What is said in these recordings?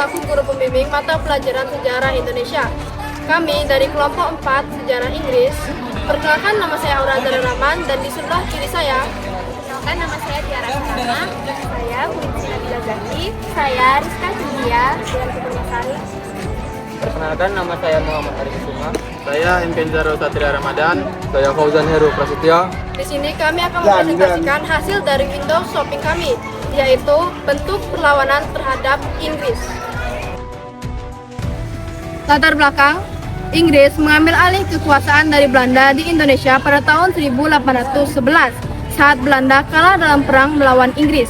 selaku guru pembimbing mata pelajaran sejarah Indonesia. Kami dari kelompok 4 Sejarah Inggris. Perkenalkan, nama saya Aura Azhar Rahman dan di sebelah kiri saya. Perkenalkan, nama saya Tiara Sukama. Saya Putri Nabila Zaki. Saya Rizka Cynthia dan Supermasari. Perkenalkan, nama saya Muhammad Arif Suma. Saya Impenzaro Satria Ramadan. Saya Fauzan Heru Prasetya. Di sini kami akan mempresentasikan hasil dari window shopping kami, yaitu bentuk perlawanan terhadap Inggris. Latar belakang, Inggris mengambil alih kekuasaan dari Belanda di Indonesia pada tahun 1811 saat Belanda kalah dalam perang melawan Inggris.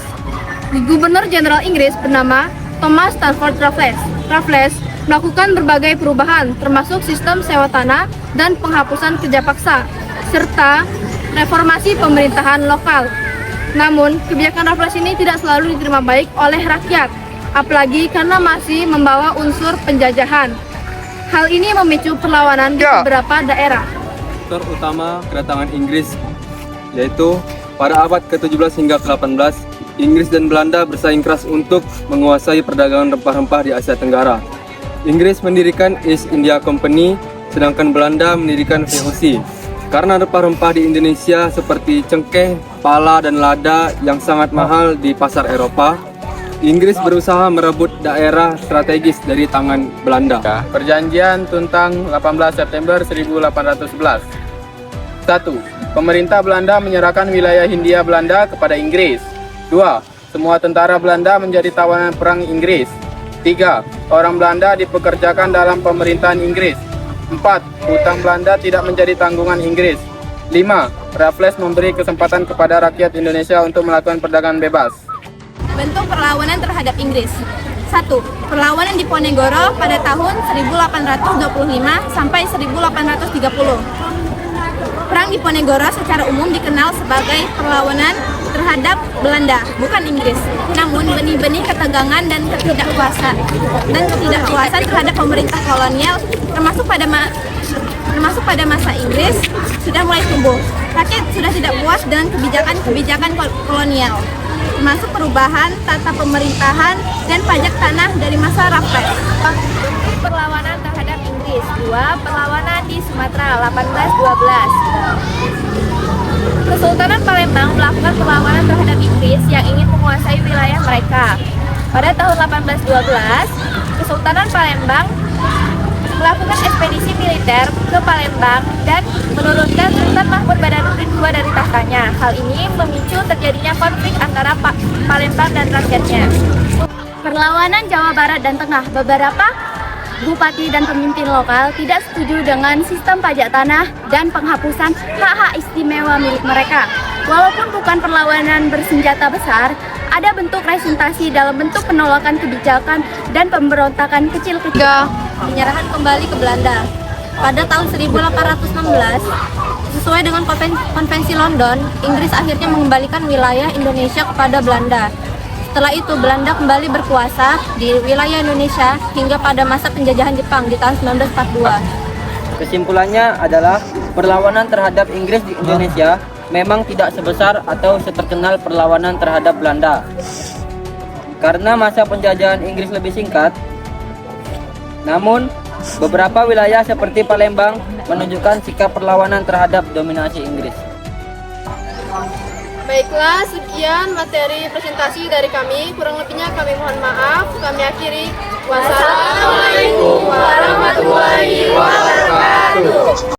Gubernur Jenderal Inggris bernama Thomas Stamford Raffles. Raffles melakukan berbagai perubahan termasuk sistem sewa tanah dan penghapusan kerja paksa serta reformasi pemerintahan lokal. Namun, kebijakan Raffles ini tidak selalu diterima baik oleh rakyat, apalagi karena masih membawa unsur penjajahan. Hal ini memicu perlawanan di beberapa daerah. Faktor utama kedatangan Inggris yaitu pada abad ke-17 hingga ke-18, Inggris dan Belanda bersaing keras untuk menguasai perdagangan rempah-rempah di Asia Tenggara. Inggris mendirikan East India Company, sedangkan Belanda mendirikan VOC. Karena rempah-rempah di Indonesia seperti cengkeh, pala, dan lada yang sangat mahal di pasar Eropa, Inggris berusaha merebut daerah strategis dari tangan Belanda. Perjanjian Tuntang 18 September 1811. 1. Pemerintah Belanda menyerahkan wilayah Hindia Belanda kepada Inggris. 2. Semua tentara Belanda menjadi tawanan perang Inggris. 3. Orang Belanda dipekerjakan dalam pemerintahan Inggris. 4. Hutang Belanda tidak menjadi tanggungan Inggris. 5. Raffles memberi kesempatan kepada rakyat Indonesia untuk melakukan perdagangan bebas. Bentuk perlawanan terhadap Inggris. 1. Perlawanan di Ponegoro pada tahun 1825 sampai 1830. Perang di Ponegoro secara umum dikenal sebagai perlawanan terhadap Belanda, bukan Inggris. Namun benih-benih ketegangan dan ketidakpuasan terhadap pemerintah kolonial termasuk pada masa Inggris sudah mulai tumbuh. Rakyat sudah tidak puas dengan kebijakan kolonial, termasuk perubahan tata pemerintahan dan pajak tanah dari masa Raffles. Bentuk perlawanan terhadap Inggris. 2. Perlawanan di Sumatera 1812. Kesultanan Palembang melakukan perlawanan terhadap Inggris yang ingin menguasai wilayah mereka. Pada tahun 1812, Kesultanan Palembang melakukan ekspedisi militer ke Palembang dan menurunkan Sultan Mahmud Badarudin II dari tahtanya. Hal ini memicu terjadinya konflik antara Palembang dan rakyatnya. Perlawanan Jawa Barat dan Tengah. Beberapa bupati dan pemimpin lokal tidak setuju dengan sistem pajak tanah dan penghapusan hak-hak istimewa milik mereka. Walaupun bukan perlawanan bersenjata besar, ada bentuk representasi dalam bentuk penolakan kebijakan dan pemberontakan kecil-kecil. Penyerahan kembali ke Belanda. Pada tahun 1816, sesuai dengan konvensi London, Inggris akhirnya mengembalikan wilayah Indonesia kepada Belanda. Setelah itu, Belanda kembali berkuasa di wilayah Indonesia hingga pada masa penjajahan Jepang di tahun 1942. Kesimpulannya adalah perlawanan terhadap Inggris di Indonesia memang tidak sebesar atau seterkenal perlawanan terhadap Belanda. Karena masa penjajahan Inggris lebih singkat, namun beberapa wilayah seperti Palembang menunjukkan sikap perlawanan terhadap dominasi Inggris. Baiklah, sekian materi presentasi dari kami. Kurang lebihnya kami mohon maaf. Kami akhiri. Wassalamualaikum warahmatullahi wabarakatuh.